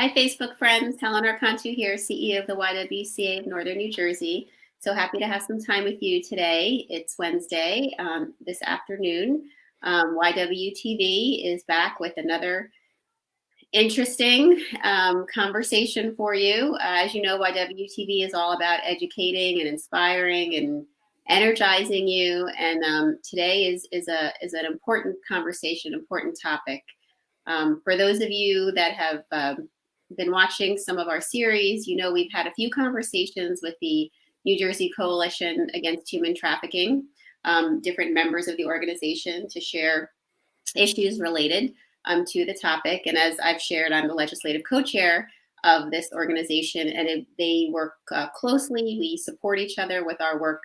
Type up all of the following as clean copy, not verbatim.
Hi, Facebook friends. Helen Archontou here, CEO of the YWCA of Northern New Jersey. So happy to have some time with you today. It's Wednesday, this afternoon. YWTV is back with another interesting conversation for you. As you know, YWTV is all about educating and inspiring and energizing you. And today is an important conversation, important topic. For those of you that have been watching some of our series, you know we've had a few conversations with the New Jersey Coalition Against Human Trafficking, different members of the organization to share issues related to the topic. And as I've shared, I'm the legislative co-chair of this organization, and they work closely. We support each other with our work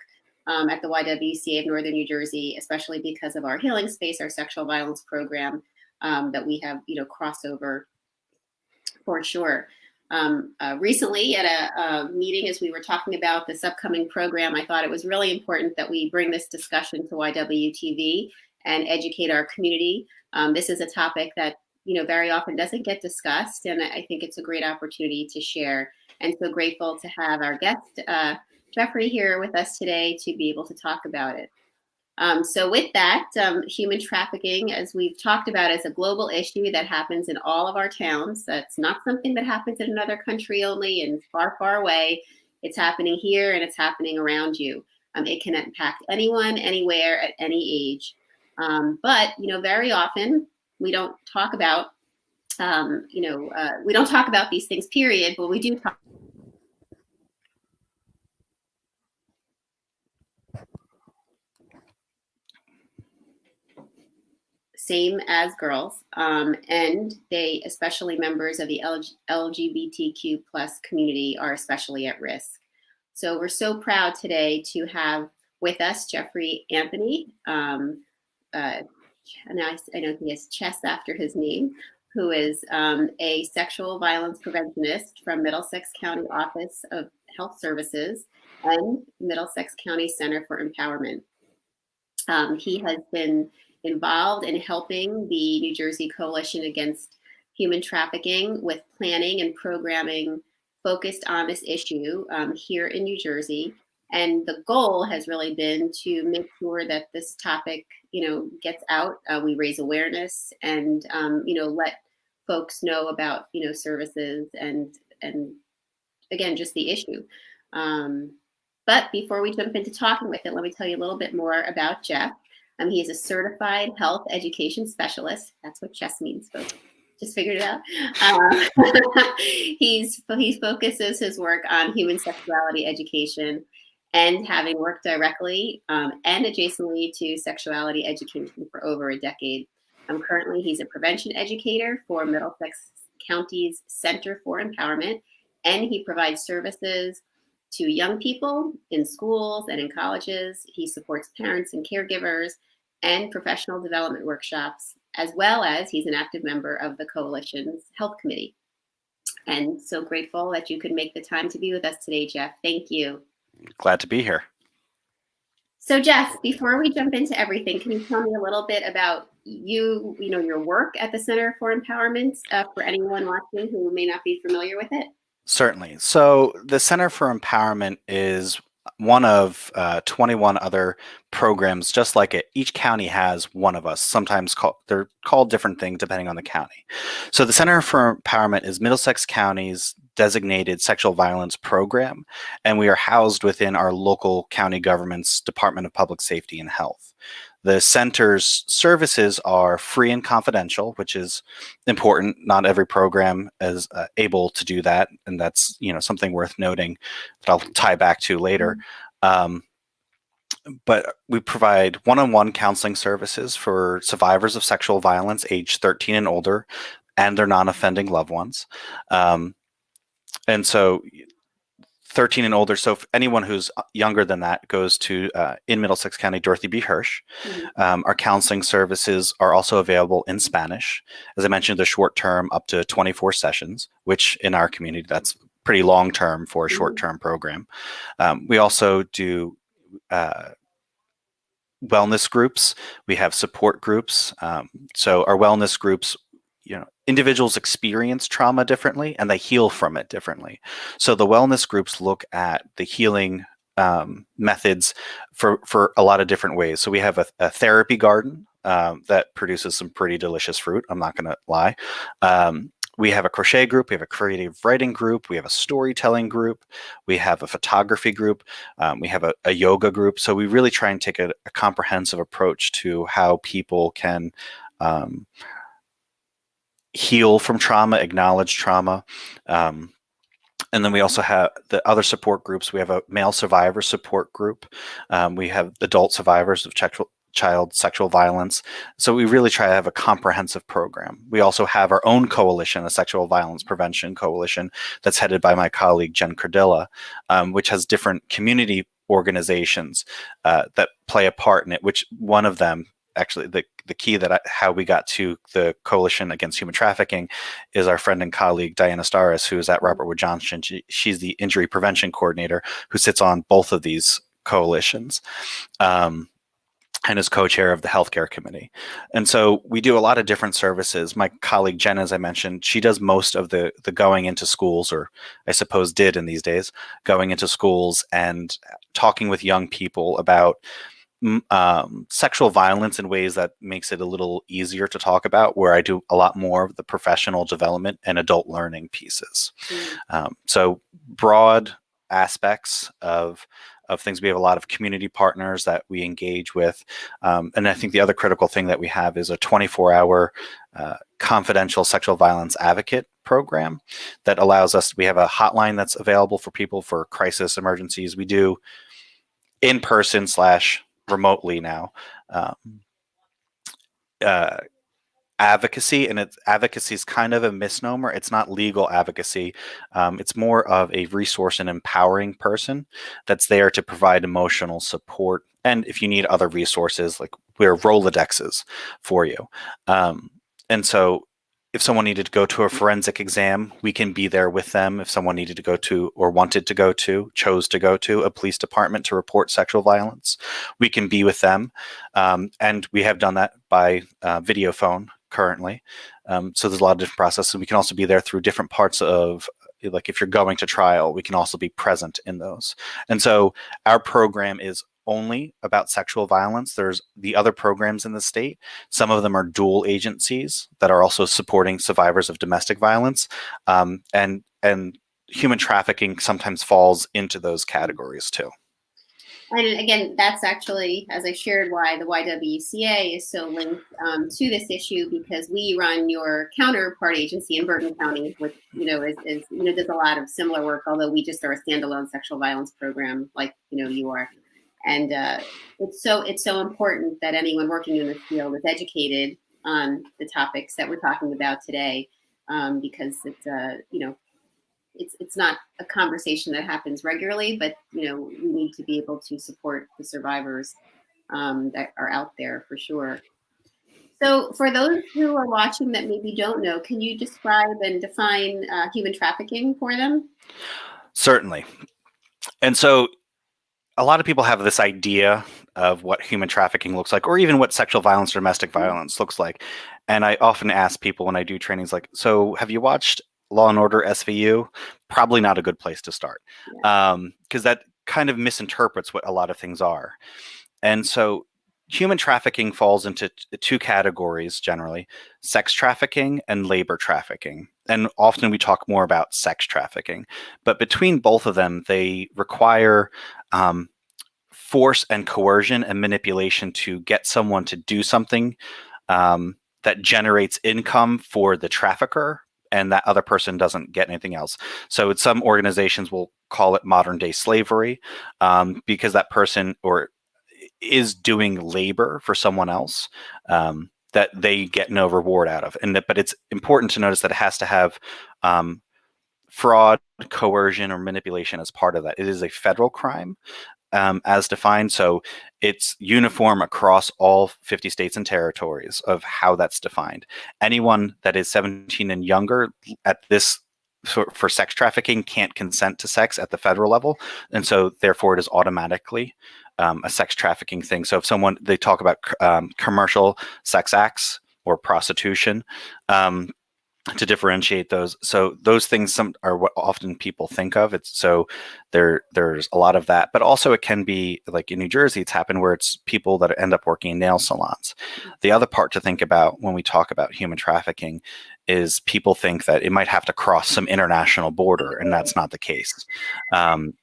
at the YWCA of Northern New Jersey, especially because of our healing space, our sexual violence program that we have, crossover for sure. Recently at a meeting, as we were talking about this upcoming program, I thought it was really important that we bring this discussion to YWTV and educate our community. This is a topic that, very often doesn't get discussed, and I think it's a great opportunity to share. And so grateful to have our guest, Jeffrey, here with us today to be able to talk about it. So with that, human trafficking, as we've talked about, is a global issue that happens in all of our towns. That's not something that happens in another country only and far, far away. It's happening here and it's happening around you. It can impact anyone, anywhere, at any age. But very often we don't talk about, we don't talk about these things, period, but we do talk. Same as girls, and they, especially members of the LGBTQ plus community, are especially at risk. So we're so proud today to have with us Jeffrey Anthony, and I know he has chess after his name, who is a sexual violence preventionist from Middlesex County Office of Health Services and Middlesex County Center for Empowerment. He has been involved in helping the New Jersey Coalition Against Human Trafficking with planning and programming focused on this issue here in New Jersey. And the goal has really been to make sure that this topic, gets out. We raise awareness and, let folks know about, services and again, just the issue. But before we jump into talking with it, let me tell you a little bit more about Jeff. He is a certified health education specialist. That's what CHESS means, folks. Just figured it out. He focuses his work on human sexuality education and having worked directly and adjacently to sexuality education for over a decade. Currently, he's a prevention educator for Middlesex County's Center for Empowerment, and he provides services to young people in schools and in colleges. He supports parents and caregivers and professional development workshops, as well as he's an active member of the Coalition's Health Committee. And so grateful that you could make the time to be with us today, Jeff. Thank you. Glad to be here. So Jeff, before we jump into everything, can you tell me a little bit about your work at the Center for Empowerment for anyone watching who may not be familiar with it? Certainly. So the Center for Empowerment is one of 21 other programs just like it. Each county has one of us. Sometimes they're called different things depending on the county. So the Center for Empowerment is Middlesex County's designated sexual violence program, and we are housed within our local county government's Department of Public Safety and Health. The center's services are free and confidential, which is important. Not every program is able to do that, and that's something worth noting that I'll tie back to later. But we provide one-on-one counseling services for survivors of sexual violence age 13 and older and their non-offending loved ones. And so 13 and older, so if anyone who's younger than that goes to, in Middlesex County, Dorothy B. Hirsch. Our counseling services are also available in Spanish. As I mentioned, they're short-term, up to 24 sessions, which in our community, that's pretty long-term for a short-term program. We also do wellness groups. We have support groups. So our wellness groups, individuals experience trauma differently and they heal from it differently. So the wellness groups look at the healing methods for a lot of different ways. So we have a therapy garden that produces some pretty delicious fruit. I'm not going to lie. We have a crochet group, we have a creative writing group, we have a storytelling group, we have a photography group, we have a yoga group. So we really try and take a comprehensive approach to how people can heal from trauma, acknowledge trauma. And then we also have the other support groups. We have a male survivor support group. We have adult survivors of child sexual violence. So we really try to have a comprehensive program. We also have our own coalition, a sexual violence prevention coalition that's headed by my colleague, Jen Cardilla, which has different community organizations that play a part in it, which one of them, actually the key that how we got to the Coalition Against Human Trafficking is our friend and colleague Diana Starris, who is at Robert Wood Johnson. She's the injury prevention coordinator who sits on both of these coalitions. And is co-chair of the healthcare committee. And so we do a lot of different services. My colleague Jen, as I mentioned, she does most of the going into schools, or I suppose did in these days, going into schools and talking with young people about sexual violence in ways that makes it a little easier to talk about, where I do a lot more of the professional development and adult learning pieces. So broad aspects of things. We have a lot of community partners that we engage with. And I think the other critical thing that we have is a 24-hour confidential sexual violence advocate program that allows us, we have a hotline that's available for people for crisis emergencies. We do in-person / remotely now advocacy, and advocacy is kind of a misnomer. It's not legal advocacy. It's more of a resource and empowering person that's there to provide emotional support. And if you need other resources, like we're Rolodexes for you. And so if someone needed to go to a forensic exam, we can be there with them. If someone needed to go to, or wanted to go to, chose to go to a police department to report sexual violence, we can be with them. And we have done that by video phone currently. So there's a lot of different processes. We can also be there through different parts of, like if you're going to trial, we can also be present in those. And so our program is only about sexual violence. There's the other programs in the state. Some of them are dual agencies that are also supporting survivors of domestic violence. And human trafficking sometimes falls into those categories too. And again, that's actually, as I shared, why the YWCA is so linked to this issue, because we run your counterpart agency in Bergen County, which is does a lot of similar work, although we just are a standalone sexual violence program, like you are. And it's so important that anyone working in this field is educated on the topics that we're talking about today, because it's not a conversation that happens regularly, but we need to be able to support the survivors that are out there for sure. So for those who are watching that maybe don't know, can you describe and define human trafficking for them? Certainly. And so a lot of people have this idea of what human trafficking looks like, or even what sexual violence or domestic violence looks like. And I often ask people when I do trainings, like, so have you watched Law and Order SVU? Probably not a good place to start, because that kind of misinterprets what a lot of things are. And so human trafficking falls into two categories generally: sex trafficking and labor trafficking. And often we talk more about sex trafficking, but between both of them, they require force and coercion and manipulation to get someone to do something that generates income for the trafficker, and that other person doesn't get anything else. So some organizations will call it modern day slavery, because that person is doing labor for someone else that they get no reward out of. But it's important to notice that it has to have fraud, coercion, or manipulation as part of that. It is a federal crime as defined. So it's uniform across all 50 states and territories of how that's defined. Anyone that is 17 and younger at this for sex trafficking can't consent to sex at the federal level. And so therefore it is automatically a sex trafficking thing. So if they talk about commercial sex acts or prostitution, to differentiate those. So those things are what often people think of. It's so there's a lot of that, but also it can be like in New Jersey, it's happened where it's people that end up working in nail salons. The other part to think about when we talk about human trafficking is people think that it might have to cross some international border, and that's not the case.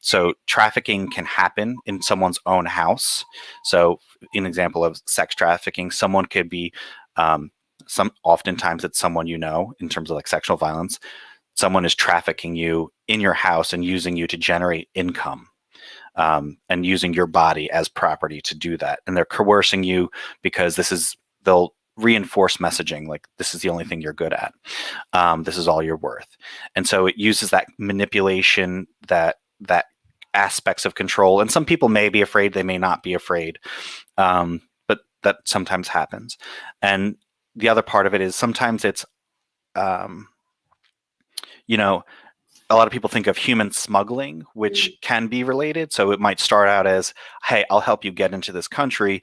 So trafficking can happen in someone's own house. So an example of sex trafficking, someone could be oftentimes it's someone you know in terms of like sexual violence. Someone is trafficking you in your house and using you to generate income, and using your body as property to do that. And they're coercing you because they'll reinforce messaging like this is the only thing you're good at. This is all you're worth. And so it uses that manipulation, that aspects of control. And some people may be afraid, they may not be afraid, but that sometimes happens. And the other part of it is sometimes it's, a lot of people think of human smuggling, which can be related. So it might start out as, hey, I'll help you get into this country,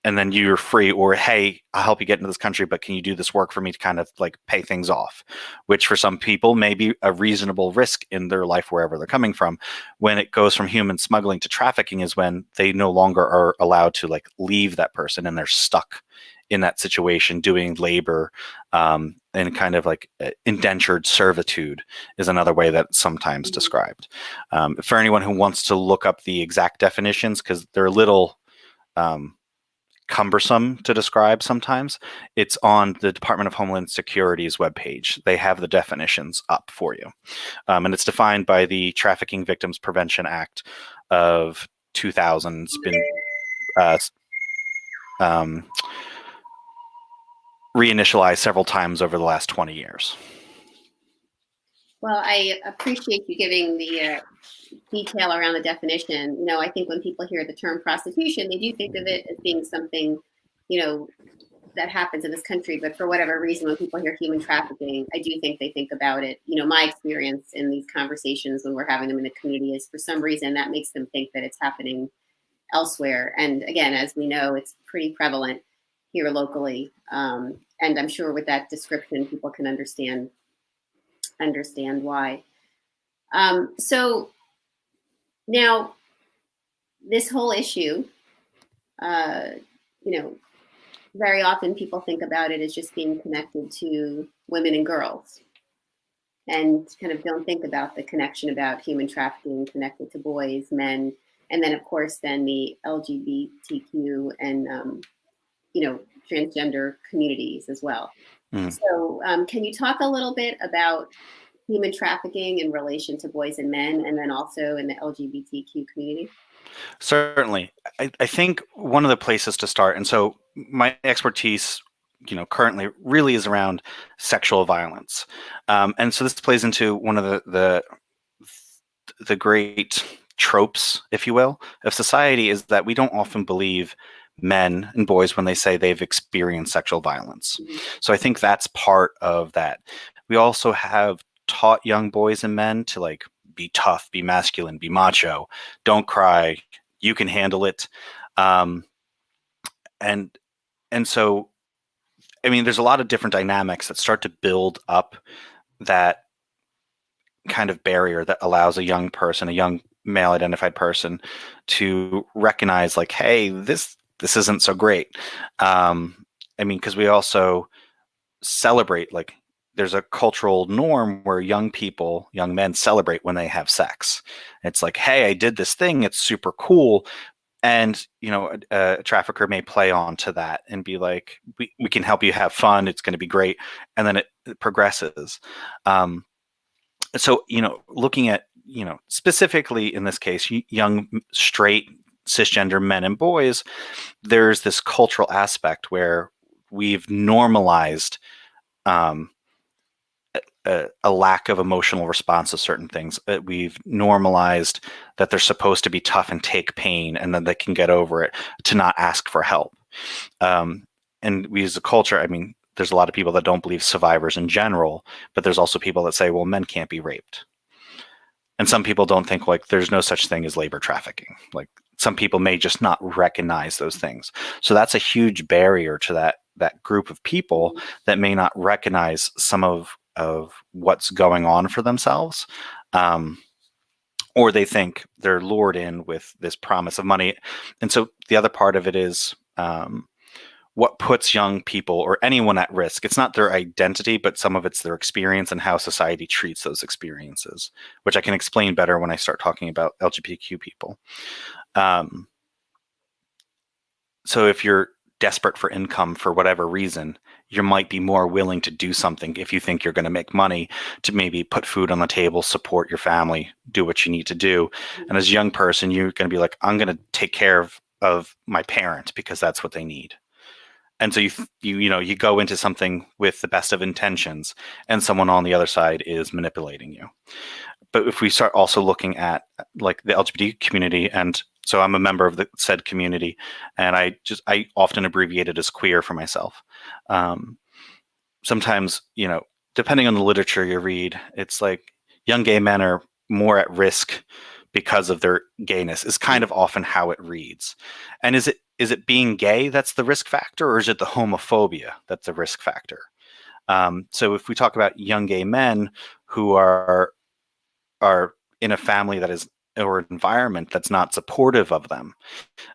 and then you're free, or hey, I'll help you get into this country, but can you do this work for me to kind of like pay things off, which for some people may be a reasonable risk in their life wherever they're coming from. When it goes from human smuggling to trafficking is when they no longer are allowed to like leave that person and they're stuck in that situation doing labor, and kind of like indentured servitude is another way that's sometimes described. For anyone who wants to look up the exact definitions, because they're a little cumbersome to describe sometimes, it's on the Department of Homeland Security's webpage. They have the definitions up for you. And it's defined by the Trafficking Victims Prevention Act of 2000. It's been reinitialized several times over the last 20 years. Well, I appreciate you giving the detail around the definition. I think when people hear the term prostitution, they do think of it as being something, that happens in this country. But for whatever reason, when people hear human trafficking, I do think they think about it. My experience in these conversations when we're having them in the community is for some reason that makes them think that it's happening elsewhere. And again, as we know, it's pretty prevalent here locally. And I'm sure with that description, people can understand why. So now this whole issue, very often people think about it as just being connected to women and girls, and kind of don't think about the connection about human trafficking connected to boys, men, and then of course then the LGBTQ and transgender communities as well. So can you talk a little bit about human trafficking in relation to boys and men, and then also in the LGBTQ community? Certainly. I think one of the places to start, and so my expertise, currently really is around sexual violence. And so this plays into one of the great tropes, if you will, of society, is that we don't often believe men and boys when they say they've experienced sexual violence. So I think that's part of that. We also have taught young boys and men to like be tough, be masculine, be macho, don't cry, you can handle it. And so, I mean, there's a lot of different dynamics that start to build up that kind of barrier that allows a young person, a young male identified person, to recognize like, hey, this isn't so great. Because we also celebrate, like there's a cultural norm where young men celebrate when they have sex. It's like, hey, I did this thing, it's super cool. And, a trafficker may play on to that and be like, we can help you have fun, it's going to be great. And then it progresses. So, looking at, specifically in this case, young, straight, cisgender men and boys, there's this cultural aspect where we've normalized a lack of emotional response to certain things. We've normalized that they're supposed to be tough and take pain, and then they can get over it, to not ask for help. And we as a culture, there's a lot of people that don't believe survivors in general, but there's also people that say, well, men can't be raped. And some people don't think like there's no such thing as labor trafficking. Like some people may just not recognize those things. So that's a huge barrier to that group of people that may not recognize some of what's going on for themselves. Or they think they're lured in with this promise of money. And so the other part of it is what puts young people or anyone at risk. It's not their identity, but some of it's their experience and how society treats those experiences, which I can explain better when I start talking about LGBTQ people. So if you're desperate for income for whatever reason, you might be more willing to do something if you think you're going to make money, to maybe put food on the table, support your family, do what you need to do. And as a young person, you're going to be like, I'm going to take care of my parent because that's what they need. And so you go into something with the best of intentions, and someone on the other side is manipulating you. But if we start also looking at like the LGBT community, and so I'm a member of the said community, and I often abbreviate it as queer for myself. Sometimes, depending on the literature you read, it's like young gay men are more at risk because of their gayness, is kind of often how it reads. And is it being gay that's the risk factor, or is it the homophobia that's the risk factor? So if we talk about young gay men who are in a family that is, or environment that's not supportive of them,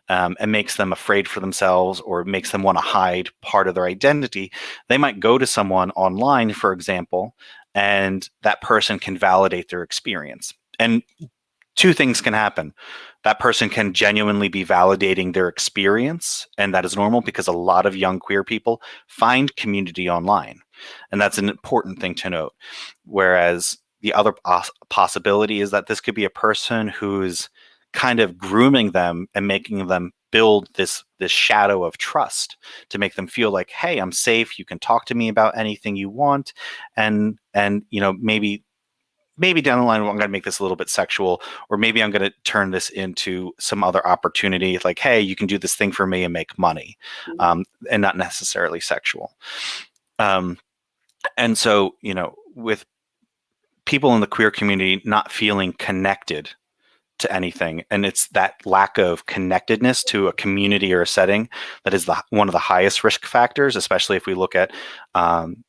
and makes them afraid for themselves, or makes them want to hide part of their identity, they might go to someone online, for example, and that person can validate their experience. And two things can happen. That person can genuinely be validating their experience, and that is normal because a lot of young queer people find community online. And that's an important thing to note. Whereas the other possibility is that this could be a person who's kind of grooming them and making them build this shadow of trust to make them feel like, hey, I'm safe. You can talk to me about anything you want. And maybe down the line, I'm going to make this a little bit sexual, or maybe I'm going to turn this into some other opportunity. Like, hey, you can do this thing for me and make money, and not necessarily sexual. And so, with people in the queer community not feeling connected to anything, and it's that lack of connectedness to a community or a setting that is one of the highest risk factors, especially if we look at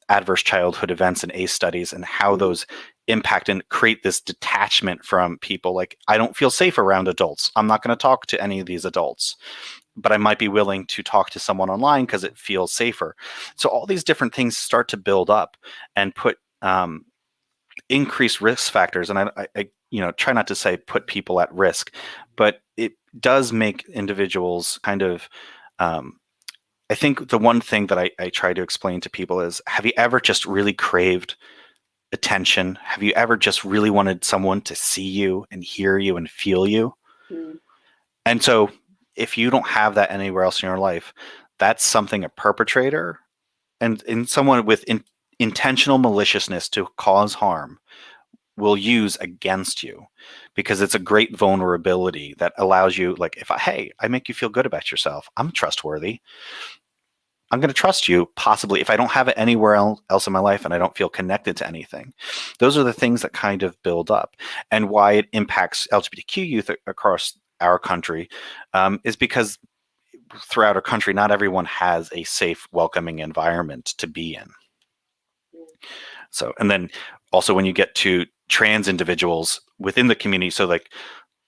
adverse childhood events and ACE studies and how those impact and create this detachment from people. Like, I don't feel safe around adults. I'm not going to talk to any of these adults, but I might be willing to talk to someone online because it feels safer. So all these different things start to build up and put increased risk factors. And I try not to say put people at risk, but it does make individuals kind of, I think the one thing that I try to explain to people is, have you ever just really craved attention? Have you ever just really wanted someone to see you and hear you and feel you? And so if you don't have that anywhere else in your life, that's something a perpetrator and someone with intentional maliciousness to cause harm will use against you, because it's a great vulnerability that allows you, like, hey, I make you feel good about yourself, I'm trustworthy, I'm going to trust you, possibly, if I don't have it anywhere else in my life and I don't feel connected to anything. Those are the things that kind of build up. And why it impacts LGBTQ youth across our country is because throughout our country, not everyone has a safe, welcoming environment to be in. So, and then also when you get to trans individuals within the community, so like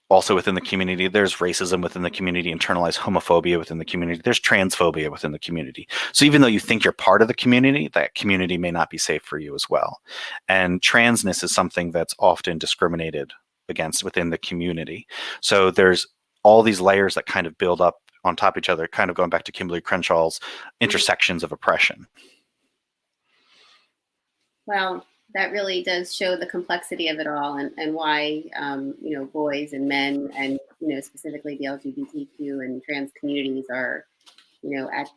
also within the community, there's racism within the community, internalized homophobia within the community, there's transphobia within the community. So even though you think you're part of the community, that community may not be safe for you as well. And transness is something that's often discriminated against within the community. So there's all these layers that kind of build up on top of each other, kind of going back to Kimberly Crenshaw's intersections of oppression. Well, that really does show the complexity of it all, and why boys and men, and specifically the LGBTQ and trans communities are at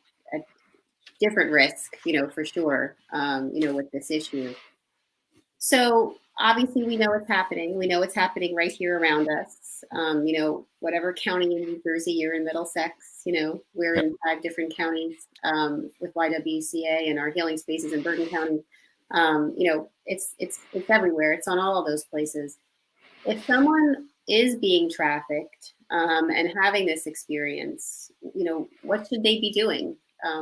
different risk, for sure, with this issue. So obviously we know it's happening. We know it's happening right here around us. Whatever county in New Jersey, you're in Middlesex, we're in 5 different counties with YWCA and our healing spaces in Bergen County. It's everywhere. It's on all of those places. If someone is being trafficked and having this experience, what should they be doing?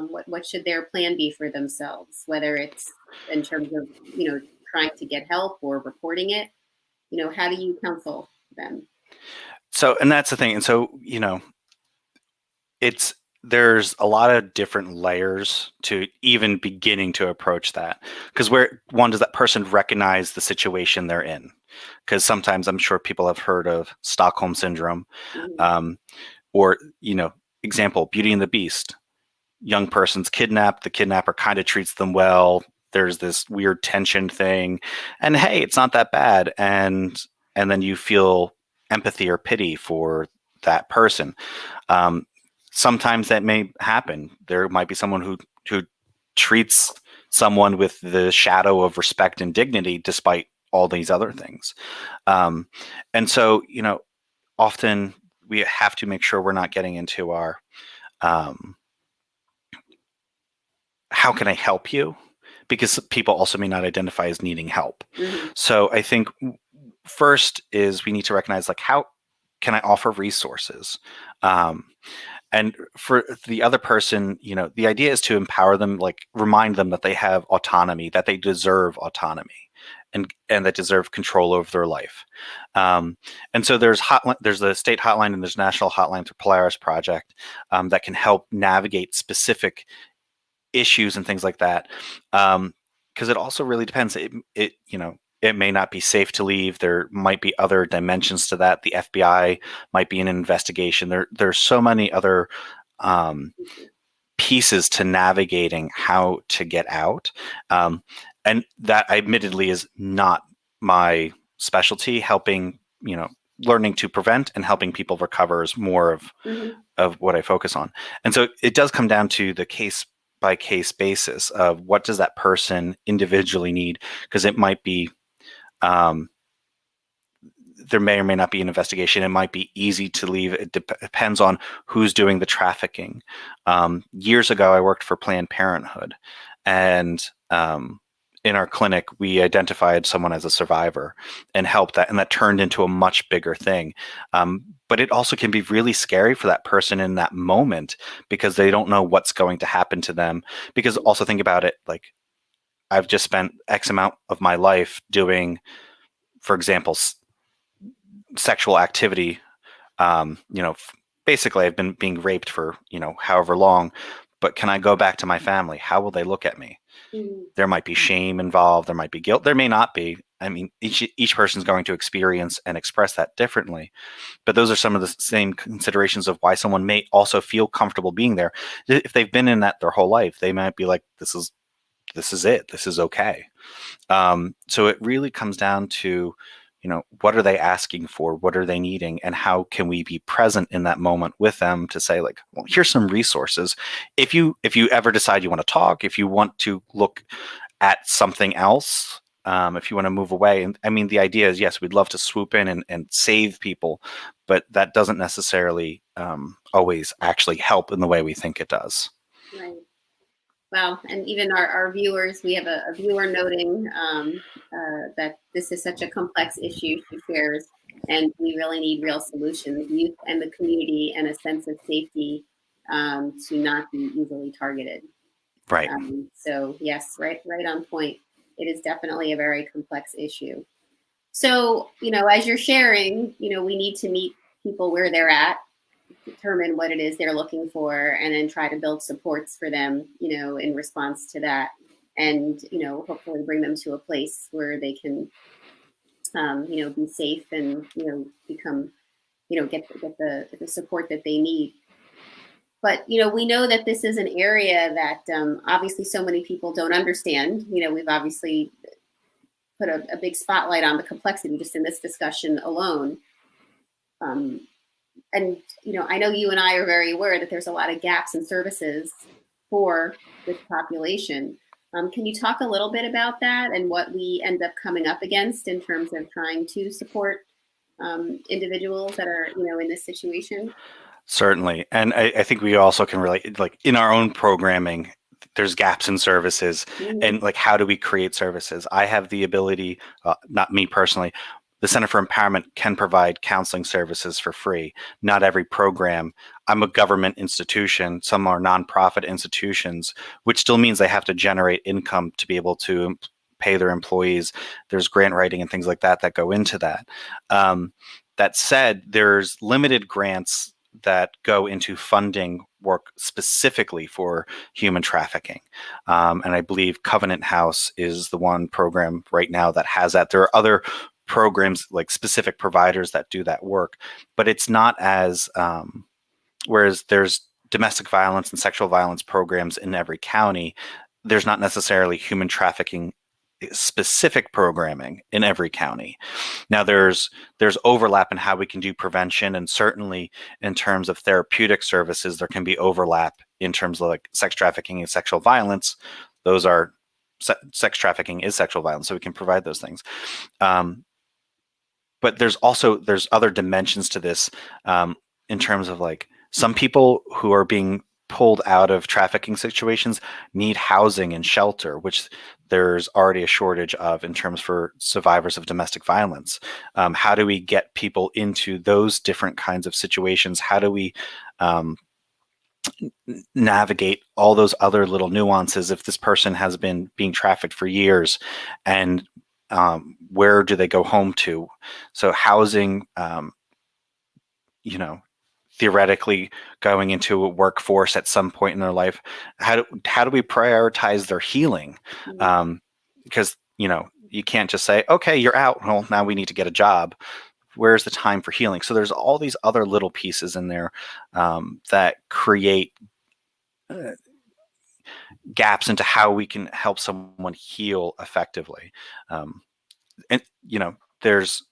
what should their plan be for themselves, whether it's in terms of, trying to get help or reporting it? How do you counsel them? So, and that's the thing. And so, there's a lot of different layers to even beginning to approach that. Because does that person recognize the situation they're in? Because sometimes I'm sure people have heard of Stockholm syndrome, Mm-hmm. or, example, Beauty and the Beast. Young person's kidnapped. The kidnapper kind of treats them well. There's this weird tension thing, and hey, it's not that bad. And then you feel empathy or pity for that person. Um, Sometimes that may happen. There might be someone who treats someone with the shadow of respect and dignity despite all these other things. And so, often we have to make sure we're not getting into our how can I help you? Because people also may not identify as needing help. Mm-hmm. So I think first is we need to recognize, like, how can I offer resources? And for the other person, the idea is to empower them, like remind them that they have autonomy, that they deserve autonomy, and that deserve control over their life. And so there's the state hotline, and there's national hotline through Polaris Project that can help navigate specific issues and things like that. Because it also really depends. It may not be safe to leave. There might be other dimensions to that. The FBI might be in an investigation. There's so many other pieces to navigating how to get out. And that admittedly is not my specialty. Helping, learning to prevent and helping people recover is more of what I focus on. And so it does come down to the case by case basis of what does that person individually need, because it might be there may or may not be an investigation. It might be easy to leave. It depends on who's doing the trafficking. Years ago, I worked for Planned Parenthood, and in our clinic, we identified someone as a survivor and helped that, and that turned into a much bigger thing. But it also can be really scary for that person in that moment because they don't know what's going to happen to them. Because also think about it, like, I've just spent X amount of my life doing, for example, sexual activity. Basically I've been being raped for, however long, but can I go back to my family? How will they look at me? Mm-hmm. There might be shame involved. There might be guilt. There may not be. I mean, each person's going to experience and express that differently. But those are some of the same considerations of why someone may also feel comfortable being there. If they've been in that their whole life, they might be like, this is it. This is okay. So it really comes down to, what are they asking for? What are they needing? And how can we be present in that moment with them to say, like, well, here's some resources. If you ever decide you want to talk, if you want to look at something else, if you want to move away. And I mean, the idea is, yes, we'd love to swoop in and save people, but that doesn't necessarily always actually help in the way we think it does. Right. Wow. And even our viewers, we have a viewer noting that this is such a complex issue, she shares, and we really need real solutions, youth and the community, and a sense of safety to not be easily targeted. Right. So yes, right on point. It is definitely a very complex issue. So, as you're sharing, we need to meet people where they're at, determine what it is they're looking for, and then try to build supports for them, in response to that, and hopefully bring them to a place where they can be safe and become get the support that they need. But we know that this is an area that obviously so many people don't understand. We've obviously put a big spotlight on the complexity just in this discussion alone. And I know you and I are very aware that there's a lot of gaps in services for this population. Can you talk a little bit about that and what we end up coming up against in terms of trying to support individuals that are in this situation? Certainly. And I think we also can relate, like, in our own programming, there's gaps in services. Mm-hmm. And, like, how do we create services? I have the ability, not me personally, the Center for Empowerment can provide counseling services for free. Not every program. I'm a government institution. Some are nonprofit institutions, which still means they have to generate income to be able to pay their employees. There's grant writing and things like that that go into that. That said, there's limited grants that go into funding work specifically for human trafficking. And I believe Covenant House is the one program right now that has that. There are other programs, like specific providers, that do that work, but it's not as, whereas there's domestic violence and sexual violence programs in every county, there's not necessarily human trafficking specific programming in every county. Now there's overlap in how we can do prevention, and certainly in terms of therapeutic services, there can be overlap in terms of like sex trafficking and sexual violence. Those are sex trafficking is sexual violence, so we can provide those things. But there's other dimensions to this, in terms of like some people who are being pulled out of trafficking situations need housing and shelter, which there's already a shortage of in terms for survivors of domestic violence. How do we get people into those different kinds of situations? How do we navigate all those other little nuances if this person has been being trafficked for years, and where do they go home to? So housing, theoretically going into a workforce at some point in their life, how do we prioritize their healing? Because you can't just say, okay, you're out, well, now we need to get a job. Where's the time for healing? So there's all these other little pieces in there that create gaps into how we can help someone heal effectively. And there's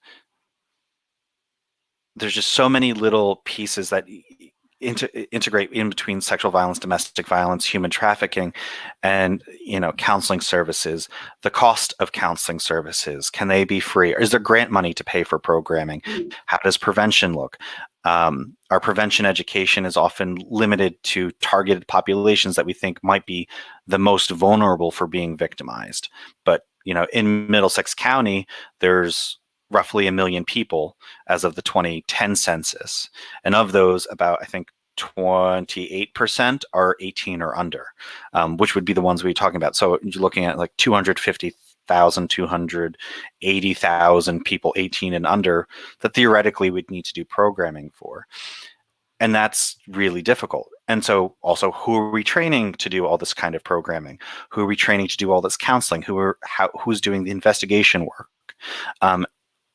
just so many little pieces that integrate in between sexual violence, domestic violence, human trafficking, and counseling services. The cost of counseling services, can they be free? Is there grant money to pay for programming? How does prevention look? Our prevention education is often limited to targeted populations that we think might be the most vulnerable for being victimized. But in Middlesex County, there's roughly 1 million people as of the 2010 census. And of those, about, I think, 28% are 18 or under, which would be the ones we're talking about. So you're looking at like 250,000, 280,000 people 18 and under that theoretically we'd need to do programming for. And that's really difficult. And so also, who are we training to do all this kind of programming? Who are we training to do all this counseling? Who's doing the investigation work?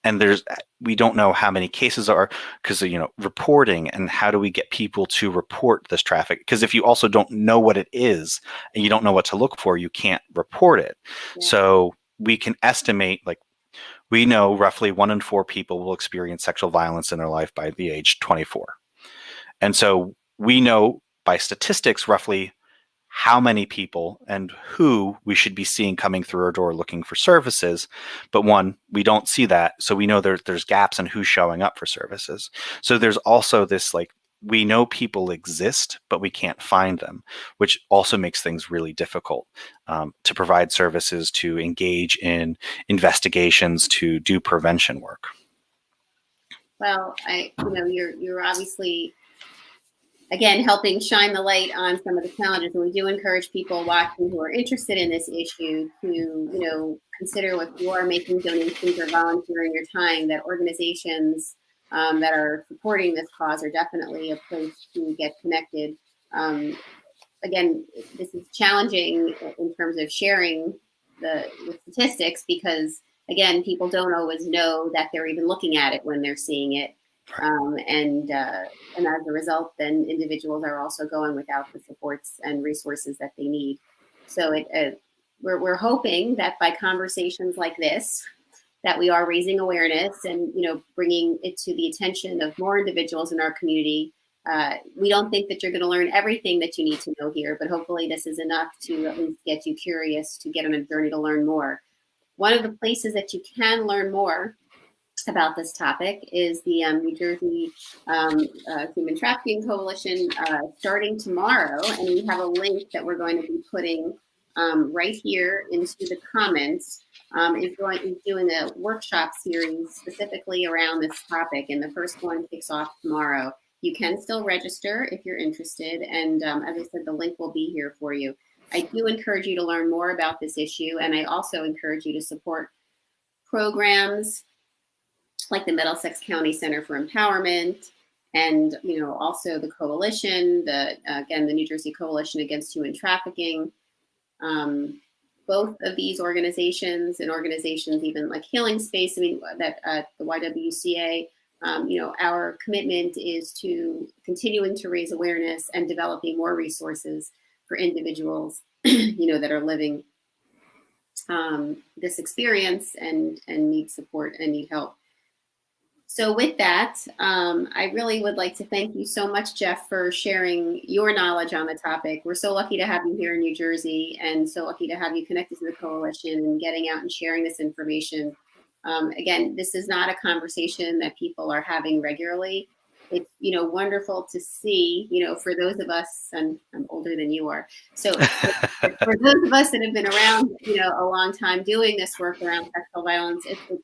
And we don't know how many cases are, because reporting, and how do we get people to report this traffic? Because if you also don't know what it is and you don't know what to look for, you can't report it. Yeah. So we can estimate, like, we know roughly 1 in 4 people will experience sexual violence in their life by the age 24. And so we know by statistics roughly how many people and who we should be seeing coming through our door looking for services. But one, we don't see that. So we know there's gaps in who's showing up for services. So there's also this, like, we know people exist, but we can't find them, which also makes things really difficult to provide services, to engage in investigations, to do prevention work. Well, you're obviously, again, helping shine the light on some of the challenges. And we do encourage people watching who are interested in this issue to, consider, if you are making donations or volunteering your time, that organizations that are supporting this cause are definitely a place to get connected. Again, this is challenging in terms of sharing the statistics, because, again, people don't always know that they're even looking at it when they're seeing it. And as a result, then individuals are also going without the supports and resources that they need. So we're hoping that by conversations like this, that we are raising awareness and bringing it to the attention of more individuals in our community. We don't think that you're going to learn everything that you need to know here, but hopefully this is enough to at least get you curious, to get on a journey to learn more. One of the places that you can learn more about this topic is the New Jersey Human Trafficking Coalition, starting tomorrow. And we have a link that we're going to be putting right here into the comments is doing a workshop series specifically around this topic, and the first one kicks off tomorrow. You can still register if you're interested, and as I said, the link will be here for you. I do encourage you to learn more about this issue, and I also encourage you to support programs like the Middlesex County Center for Empowerment, and also the coalition, again, the New Jersey Coalition Against Human Trafficking. Both of these organizations, and organizations even like Healing Space, that the YWCA, our commitment is to continuing to raise awareness and developing more resources for individuals, that are living this experience and need support and need help. So with that, I really would like to thank you so much, Jeff, for sharing your knowledge on the topic. We're so lucky to have you here in New Jersey, and so lucky to have you connected to the coalition and getting out and sharing this information. Again, this is not a conversation that people are having regularly. It's wonderful to see, for those of us, and I'm older than you are, so for those of us that have been around, a long time doing this work around sexual violence, it's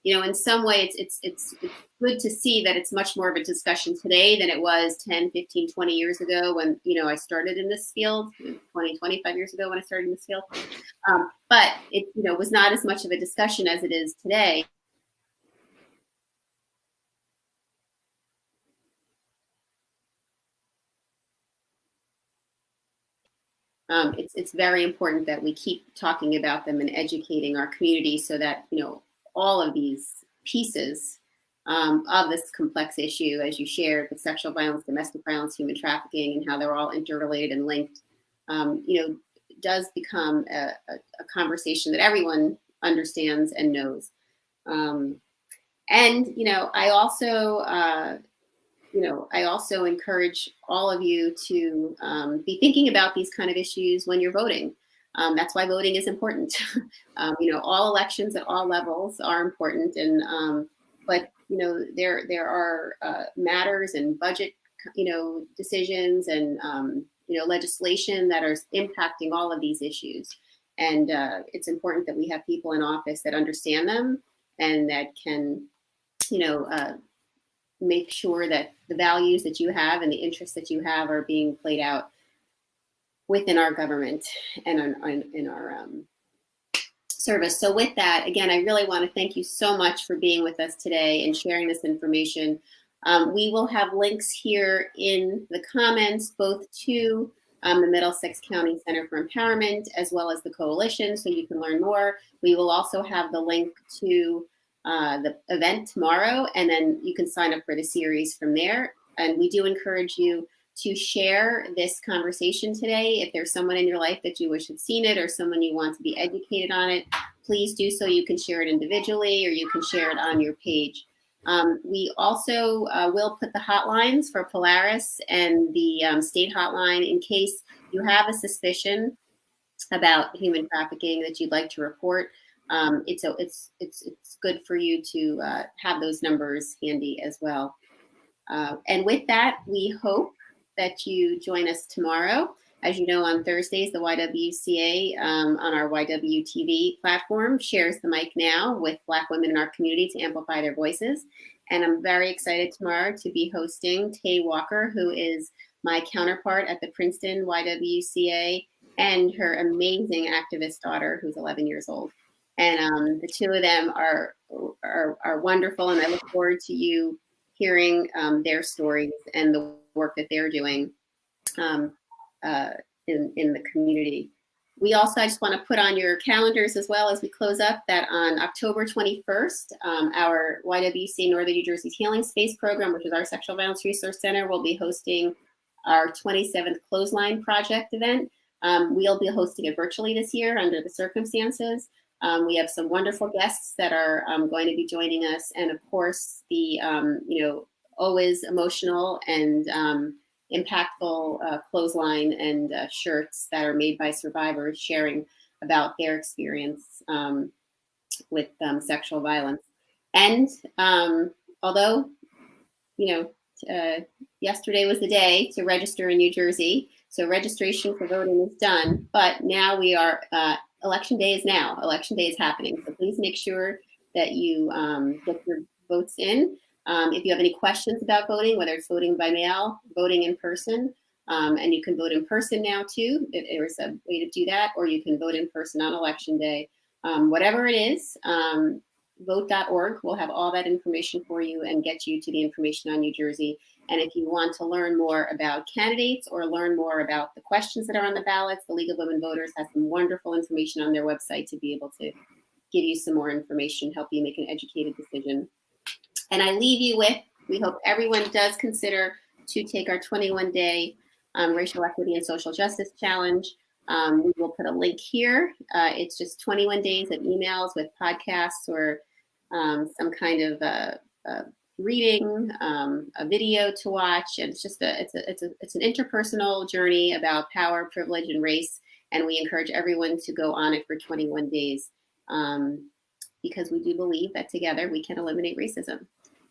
in some way, it's good to see that it's much more of a discussion today than it was 10, 15, 20 years ago when, I started in this field, 20, 25 years ago when I started in this field. But it, was not as much of a discussion as it is today. It's very important that we keep talking about them and educating our community so that, all of these pieces of this complex issue, as you shared, with sexual violence, domestic violence, human trafficking, and how they're all interrelated and linked, does become a conversation that everyone understands and knows. And I also encourage all of you to be thinking about these kind of issues when you're voting. That's why voting is important. All elections at all levels are important, and but there are matters and budget decisions and legislation that are impacting all of these issues, and it's important that we have people in office that understand them and that can make sure that the values that you have and the interests that you have are being played out within our government and in our service. So with that, again, I really want to thank you so much for being with us today and sharing this information. We will have links here in the comments, both to the Middlesex County Center for Empowerment, as well as the coalition, so you can learn more. We will also have the link to the event tomorrow, and then you can sign up for the series from there. And we do encourage you to share this conversation today. If there's someone in your life that you wish had seen it or someone you want to be educated on it, please do so. You can share it individually or you can share it on your page. We also will put the hotlines for Polaris and the state hotline in case you have a suspicion about human trafficking that you'd like to report. It's good for you to have those numbers handy as well. And with that, we hope that you join us tomorrow. As you know, on Thursdays, the YWCA on our YWTV platform shares the mic now with Black women in our community to amplify their voices. And I'm very excited tomorrow to be hosting Tay Walker, who is my counterpart at the Princeton YWCA, and her amazing activist daughter, who's 11 years old. And the two of them are wonderful, and I look forward to you hearing their stories and the work that they're doing in the community. We also, I just want to put on your calendars as well as we close up that on October 21st, our YWCA Northern New Jersey's Healing Space program, which is our Sexual Violence Resource Center, will be hosting our 27th Clothesline Project event. We'll be hosting it virtually this year under the circumstances. We have some wonderful guests that are going to be joining us, and of course the always emotional and impactful clothesline and shirts that are made by survivors sharing about their experience with sexual violence. And although yesterday was the day to register in New Jersey, So registration for voting is done, but now we are, election day is now. Election day is happening. So please make sure that you get your votes in. If you have any questions about voting, whether it's voting by mail, voting in person, and you can vote in person now too. There's a way to do that, or you can vote in person on election day. Whatever it is, vote.org will have all that information for you and get you to the information on New Jersey. And if you want to learn more about candidates or learn more about the questions that are on the ballots, the League of Women Voters has some wonderful information on their website to be able to give you some more information, help you make an educated decision. And I leave you with, we hope everyone does consider to take our 21-day Racial Equity and Social Justice Challenge. We will put a link here. It's just 21 days of emails with podcasts or some kind of reading, a video to watch. And it's just it's an interpersonal journey about power, privilege, and race. And we encourage everyone to go on it for 21 days because we do believe that together we can eliminate racism.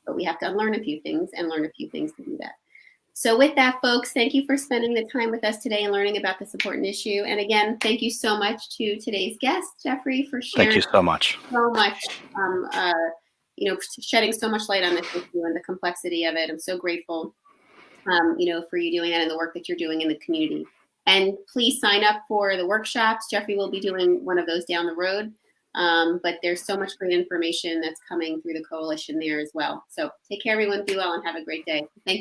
But we have to unlearn a few things and learn a few things to do that. So with that, folks, thank you for spending the time with us today and learning about this important issue. And again, thank you so much to today's guest, Jeffrey, for sharing. Thank you so much. Shedding so much light on this issue and the complexity of it. I'm so grateful, for you doing that and the work that you're doing in the community. And please sign up for the workshops. Jeffrey will be doing one of those down the road. But there's so much great information that's coming through the coalition there as well. So take care, everyone. Be well and have a great day. Thank you.